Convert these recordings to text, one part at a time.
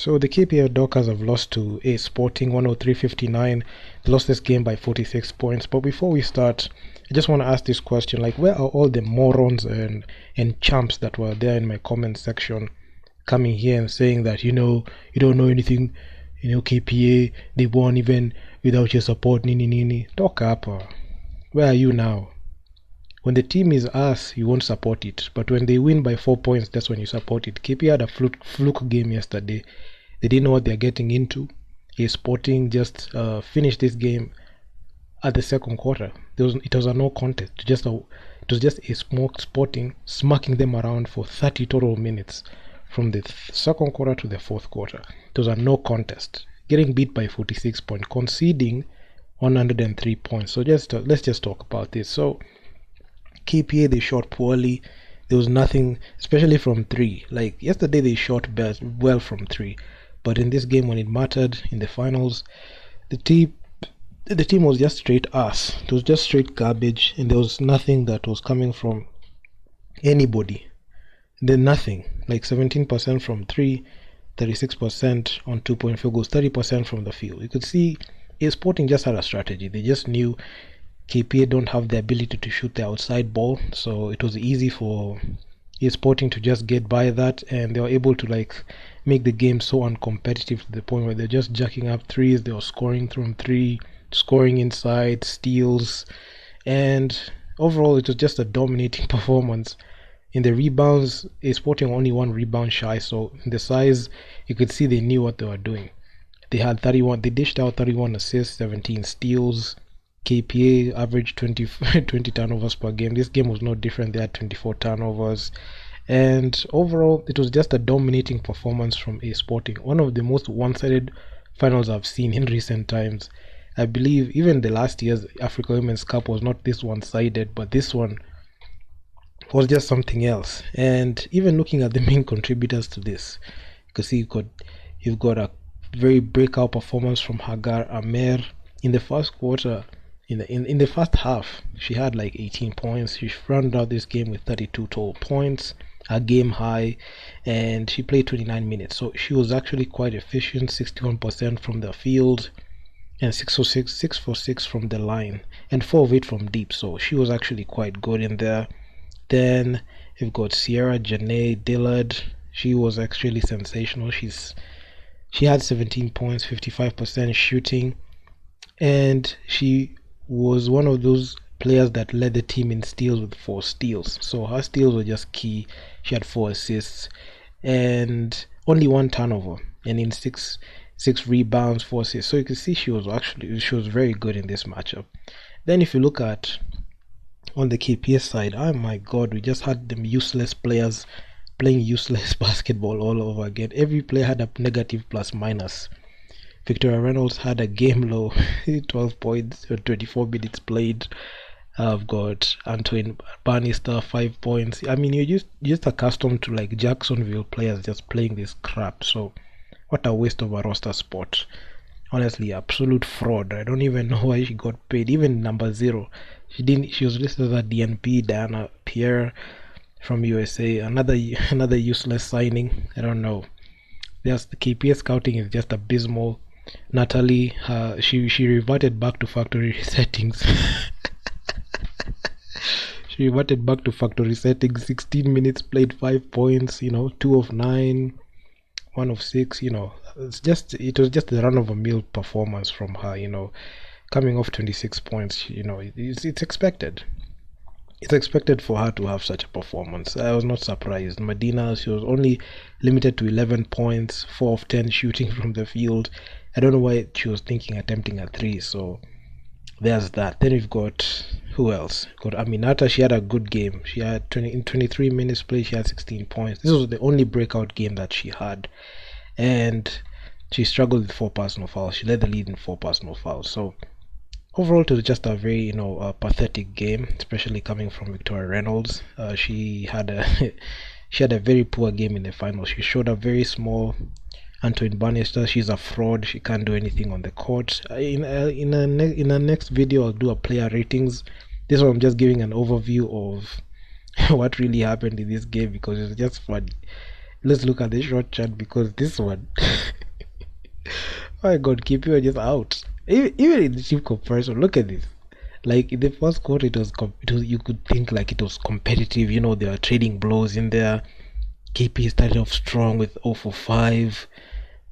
So the KPA Dockers have lost to A Sporting 103-59. They lost this game by 46 points. But before we start, I just want to ask this question, like, where are all the morons and chumps that were there in my comment section coming here and saying that, you don't know anything, KPA, they won even without your support, nini. Talk up. Where are you now? When the team is us, you won't support it. But when they win by 4 points, that's when you support it. KPA had a fluke game yesterday. They didn't know what they're getting into. A Sporting just finished this game at the second quarter. It was a no contest. It was just a Sporting smacking them around for 30 total minutes from the second quarter to the fourth quarter. It was a no contest. Getting beat by 46 points, conceding 103 points. So let's just talk about this. So KPA, they shot poorly. There was nothing, especially from three. Like yesterday, they shot well from three, but in this game, when it mattered in the finals, the team was just straight ass. It was just straight garbage, and there was nothing that was coming from anybody. Then nothing. Like 17% from three, 36% on 2-point field goals, 30% from the field. You could see A Sporting just had a strategy. They just knew KPA don't have the ability to shoot the outside ball, so it was easy for A Sporting to just get by that, and they were able to make the game so uncompetitive to the point where they're just jacking up threes. They were scoring from three, scoring inside, steals, and overall it was just a dominating performance. In the rebounds, A Sporting only one rebound shy, so in the size you could see they knew what they were doing. They dished out 31 assists, 17 steals. KPA averaged 20 turnovers per game. This game was no different. They had 24 turnovers. And overall, it was just a dominating performance from A Sporting. One of the most one-sided finals I've seen in recent times. I believe even the last year's Africa Women's Cup was not this one-sided, but this one was just something else. And even looking at the main contributors to this, you can see you've got a very breakout performance from Hagar Amer in the first quarter. In the first half, she had 18 points. She rounded out this game with 32 total points, a game high, and she played 29 minutes. So she was actually quite efficient, 61% from the field, and 6 for 6 from the line, and 4 of it from deep. So she was actually quite good in there. Then you've got Sierra Janae Dillard. She was actually sensational. She had 17 points, 55% shooting, and she was one of those players that led the team in steals with 4 steals. So her steals were just key. She had 4 assists and only 1 turnover, and in 6 rebounds, 4 assists. So you can see she was very good in this matchup. Then if you look at on the KPS side, oh my god, we just had them useless players playing useless basketball all over again. Every player had a negative plus minus. Victoria Reynolds had a game low, 12 points, 24 minutes played. I've got Antoine Bannister, 5 points. I mean, you're just accustomed to Jacksonville players just playing this crap. So what a waste of a roster spot. Honestly, absolute fraud. I don't even know why she got paid. Even number 0, she was listed as a DNP. Diana Pierre from USA, another useless signing. I don't know. The KPA scouting is just abysmal. Natalie, she reverted back to factory settings. She reverted back to factory settings. 16 minutes played, 5 points. 2 of 9, 1 of 6. It was just a run-of-the-mill performance from her. Coming off 26 points. It's expected. It's expected for her to have such a performance. I was not surprised. Medina, she was only limited to 11 points, 4 of 10 shooting from the field. I don't know why she was attempting a 3, so there's that. Then we've got, who else? Got Aminata. She had a good game. She had in 23 minutes play, she had 16 points. This was the only breakout game that she had, and she struggled with 4 personal fouls. She led the lead in 4 personal fouls. So overall, it was just a very pathetic game, especially coming from Victoria Reynolds. She had a very poor game in the final. She showed up very small. Antoine Bannister, she's a fraud. She can't do anything on the court. In the next video, I'll do a player ratings. This one I'm just giving an overview of what really happened in this game because it's just funny. Let's look at the short chat because this one Oh my God, KPA were just out. Even in the team comparison, look at this. Like in the first quarter, it was you could think like it was competitive. You know, there were trading blows in there. KPA started off strong with 0 for 5.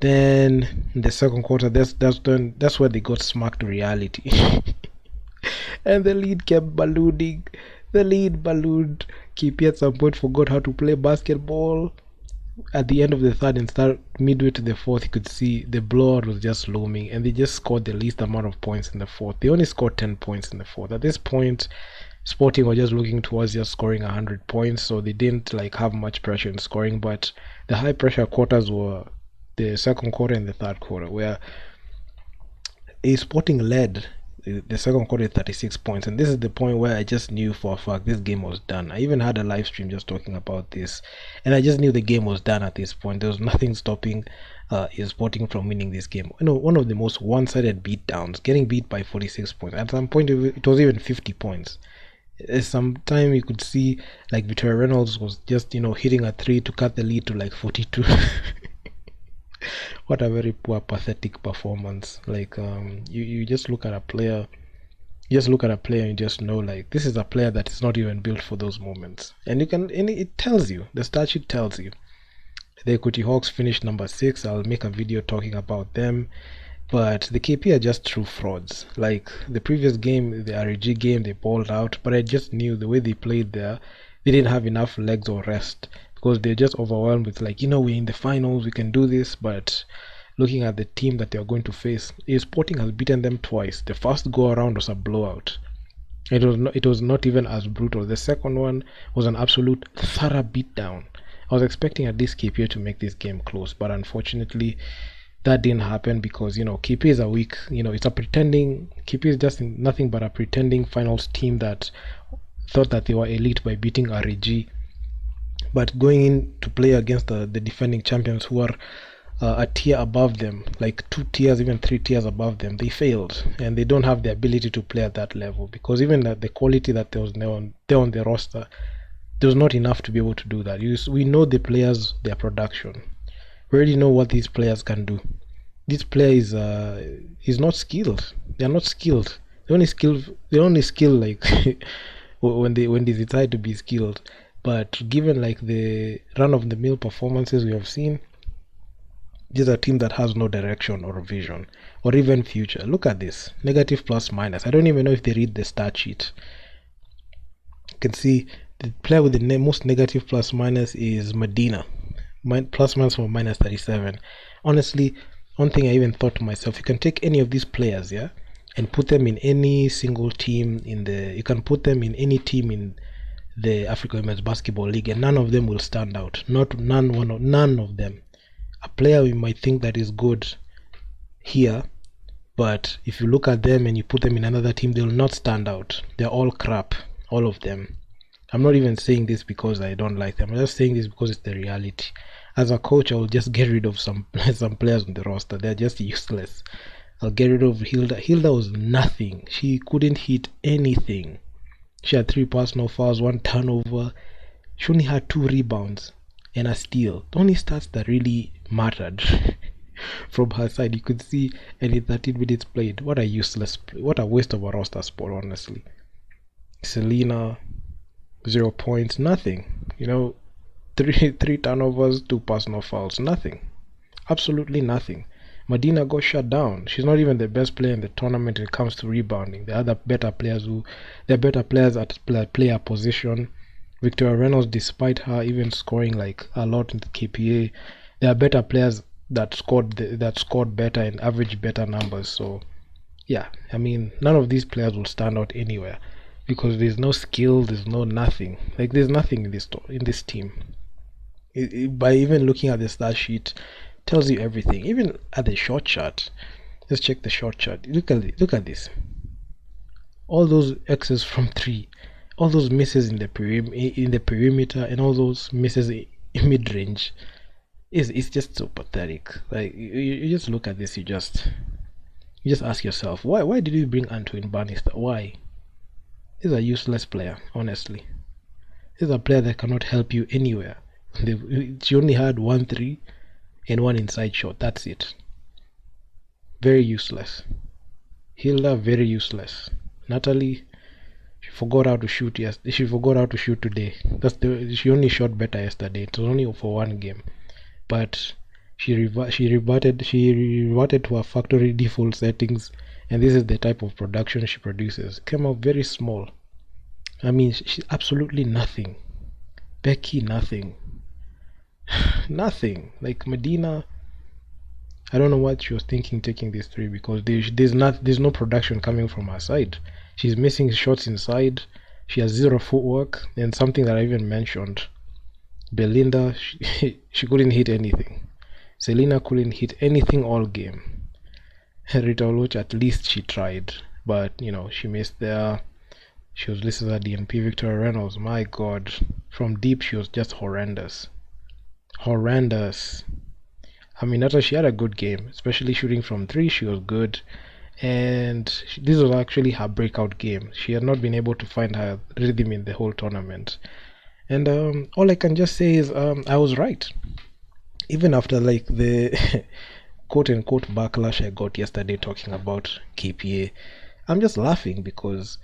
Then in the second quarter, that's where they got smacked to reality. And the lead kept ballooning. The lead ballooned. KP at some point forgot how to play basketball. At the end of the third and start midway to the fourth, you could see the blowout was just looming, and they just scored the least amount of points in the fourth. They only scored 10 points in the fourth. At this point, Sporting were just looking towards just scoring 100 points, so they didn't like have much pressure in scoring. But the high pressure quarters were the second quarter and the third quarter, where a Sporting led the second quarter 36 points, and this is the point where I just knew for a fact this game was done. I even had a live stream just talking about this, and I just knew the game was done at this point. There was nothing stopping Sporting from winning this game. You know, one of the most one-sided beatdowns, getting beat by 46 points. At some point it was even 50 points. Sometime you could see like Victoria Reynolds was just, you know, hitting a three to cut the lead to like 42. What a very poor, pathetic performance. Like you just look at a player, and you just know like this is a player that is not even built for those moments. And it tells you, the stat sheet tells you. The Equity Hawks finished number 6. I'll make a video talking about them. But the KP are just true frauds. Like the previous game, the REG game, they balled out, but I just knew the way they played there, they didn't have enough legs or rest, because they're just overwhelmed with like, you know, we're in the finals, we can do this. But looking at the team that they're going to face, Sporting has beaten them twice. The first go around was a blowout. It was not even as brutal. The second one was an absolute thorough beatdown. I was expecting at least KPA to make this game close, but unfortunately that didn't happen because, you know, KPA is a weak, you know, it's a pretending, KPA is just nothing but a pretending finals team that thought that they were elite by beating REG, but going in to play against the defending champions who are a tier above them, like 2 tiers, even 3 tiers above them, they failed, and they don't have the ability to play at that level, because even at the quality that there was there on the roster, there was not enough to be able to do that. We know the players, their production. We already know what these players can do. This player is not skilled. They are not skilled. They only skill like when they decide to be skilled. But given like the run of the mill performances we have seen, this is a team that has no direction or vision or even future. Look at this. Negative plus minus. I don't even know if they read the stat sheet. You can see the player with the most negative plus minus is Medina. Plus minus for minus 37. Honestly, one thing I even thought to myself, you can take any of these players, yeah, and put them in any single team you can put them in any team in the African Women's Basketball League, and none of them will stand out. None of them. A player we might think that is good here, but if you look at them and you put them in another team, they will not stand out. They're all crap, all of them. I'm not even saying this because I don't like them. I'm just saying this because it's the reality. As a coach, I will just get rid of some players on the roster. They're just useless. I'll get rid of Hilda. Hilda was nothing. She couldn't hit anything. She had 3 personal fouls, 1 turnover. She only had 2 rebounds and a steal. The only stats that really mattered from her side, you could see, and in 13 minutes played. What a waste of a roster spot, honestly. Selena, 0 points, nothing. You know, three turnovers, 2 personal fouls, nothing. Absolutely nothing. Medina got shut down. She's not even the best player in the tournament when it comes to rebounding. There are other better players they're better players at player position. Victoria Reynolds, despite her even scoring like a lot in the KPA, there are better players that scored better and averaged better numbers. So yeah, I mean, none of these players will stand out anywhere because there's no skill, there's no nothing. Like there's nothing in this team. By even looking at the stat sheet, tells you everything. Even at the short chart, let's check the short chart. Look at this. All those X's from 3, all those misses in the perimeter, and all those misses in mid range. It's just so pathetic. Like you just look at this, you just ask yourself, why did you bring Antoine Bannister? Why? He's a useless player, honestly. He's a player that cannot help you anywhere. She only had 1 3 and 1 inside shot. That's it. very useless. Hilda, very useless. Natalie, she forgot how to shoot. Yes, she forgot how to shoot today. She only shot better yesterday. It was only for one game, but she reverted to her factory default settings, and this is the type of production she produces. Came out very small. I mean, she's absolutely nothing. Becky, nothing. Nothing. Like Medina, I don't know what she was thinking taking these three, because there's no production coming from her side. She's missing shots inside. She has zero footwork, and something that I even mentioned. Belinda, she couldn't hit anything. Selena couldn't hit anything all game. Rita Oloch, at least she tried, but she missed there. She was listed at DNP. Victoria Reynolds, my god, from deep she was just horrendous. I mean, Nata, she had a good game, especially shooting from three. She was good, and this was actually her breakout game. She had not been able to find her rhythm in the whole tournament, and all I can just say is I was right. Even after like the quote unquote backlash I got yesterday talking about KPA, I'm just laughing because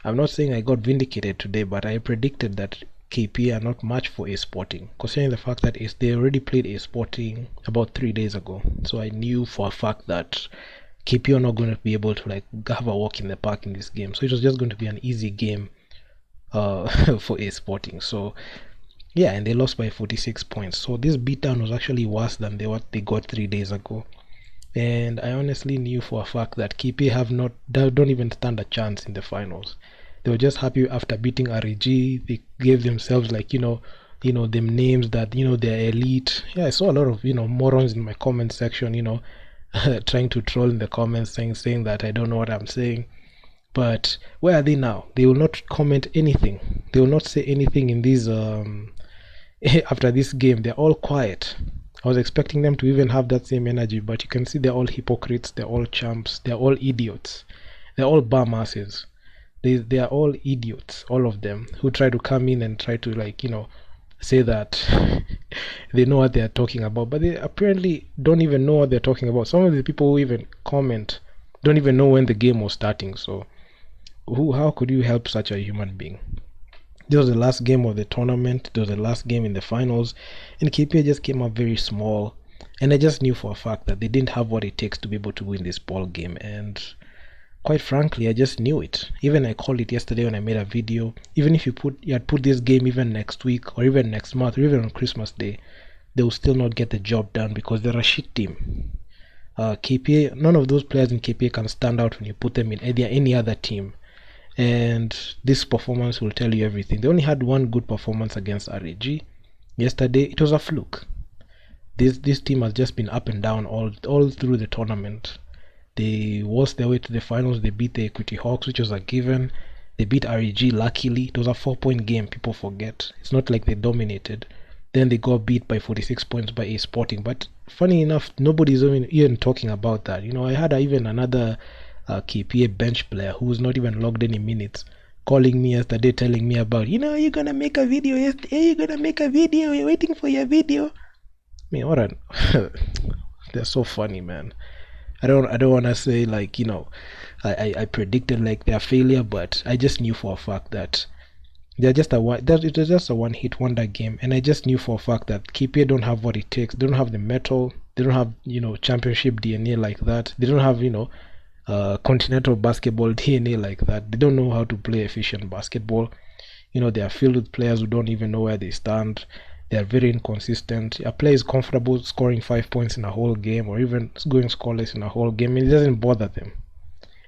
I'm not saying I got vindicated today, but I predicted that KPA are not much for A-Sporting, considering the fact that they already played A-Sporting about 3 days ago. So I knew for a fact that KPA are not going to be able to like have a walk in the park in this game. So it was just going to be an easy game for A-Sporting. So yeah, and they lost by 46 points. So this beatdown was actually worse than what they got 3 days ago. And I honestly knew for a fact that KPA don't even stand a chance in the finals. They were just happy after beating REG. They gave themselves like them names that they're elite. Yeah, I saw a lot of morons in my comment section trying to troll in the comments saying that I don't know what I'm saying. But where are they now? They will not comment anything. They will not say anything in these after this game. They're all quiet. I was expecting them to even have that same energy, but you can see they're all hypocrites, they're all champs, they're all idiots, they're all bum asses. They are all idiots, all of them, who try to come in and try to say that they know what they're talking about, but they apparently don't even know what they're talking about. Some of the people who even comment don't even know when the game was starting. So how could you help such a human being? This was the last game of the tournament. It was the last game in the finals, and KPA just came up very small. And I just knew for a fact that they didn't have what it takes to be able to win this ball game. And quite frankly, I just knew it. Even I called it yesterday when I made a video. Even if you had put this game even next week or even next month or even on Christmas Day, they will still not get the job done because they're a shit team. KPA, none of those players in KPA can stand out when you put them in any other team. And this performance will tell you everything. They only had one good performance against RAG yesterday. It was a fluke. This team has just been up and down all through the tournament. They worked their way to the finals. They beat the Equity Hawks, which was a given. They beat RAG luckily. It was a 4-point game. People forget. It's not like they dominated. Then they got beat by 46 points by A-Sporting. But funny enough, nobody's even talking about that. I had even another KPA bench player who was not even logged any minutes calling me yesterday telling me about you're gonna make a video yesterday, you're gonna make a video, you're waiting for your video. I mean, what they're so funny, man. I don't want to say like I predicted like their failure, but I just knew for a fact that it was just a one-hit wonder game, and I just knew for a fact that KPA don't have what it takes. They don't have the metal. They don't have championship DNA like that. They don't have continental basketball DNA like that. They don't know how to play efficient basketball. They are filled with players who don't even know where they stand. They are very inconsistent. A player is comfortable scoring 5 points in a whole game or even going scoreless in a whole game. It doesn't bother them.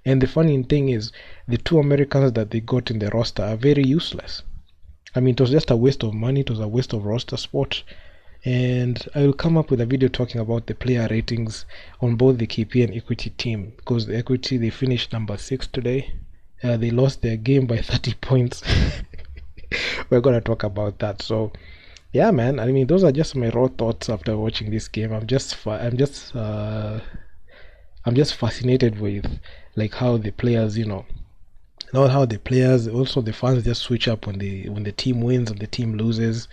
And the funny thing is, the two Americans that they got in the roster are very useless. I mean, it was just a waste of money. It was a waste of roster spot. And I will come up with a video talking about the player ratings on both the KPA and Equity team, because the Equity, they finished number 6 today. They lost their game by 30 points. We're gonna talk about that. So yeah, man, I mean, those are just my raw thoughts after watching this game. I'm just fascinated with like how the players, not how the players, also the fans just switch up when the team wins and the team loses.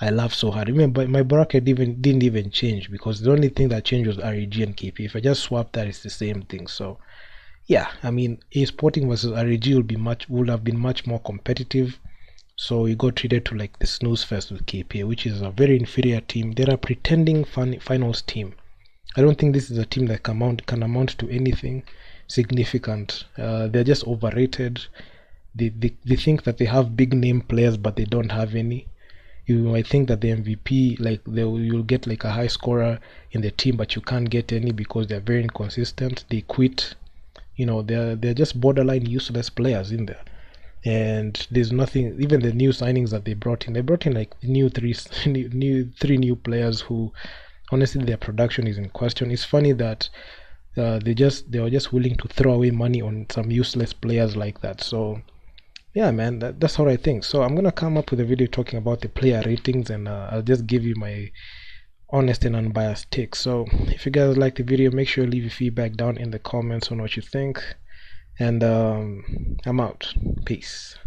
I laughed so hard. Remember, my bracket didn't even change because the only thing that changed was REG and KPA. If I just swap that, it's the same thing. So yeah, I mean, A Sporting versus REG would have been much more competitive. So we got treated to like the snooze fest with KPA, which is a very inferior team. They're a pretending finals team. I don't think this is a team that can amount to anything significant. They're just overrated. They think that they have big name players, but they don't have any. You might think that the MVP, like you'll get like a high scorer in the team, but you can't get any because they're very inconsistent. They quit. They're just borderline useless players in there. And there's nothing. Even the new signings that they brought in like three new players who, honestly, their production is in question. It's funny that they were just willing to throw away money on some useless players like that. So yeah, man, that's how I think. So I'm gonna come up with a video talking about the player ratings, and I'll just give you my honest and unbiased take. So if you guys like the video, make sure you leave your feedback down in the comments on what you think. And I'm out. Peace.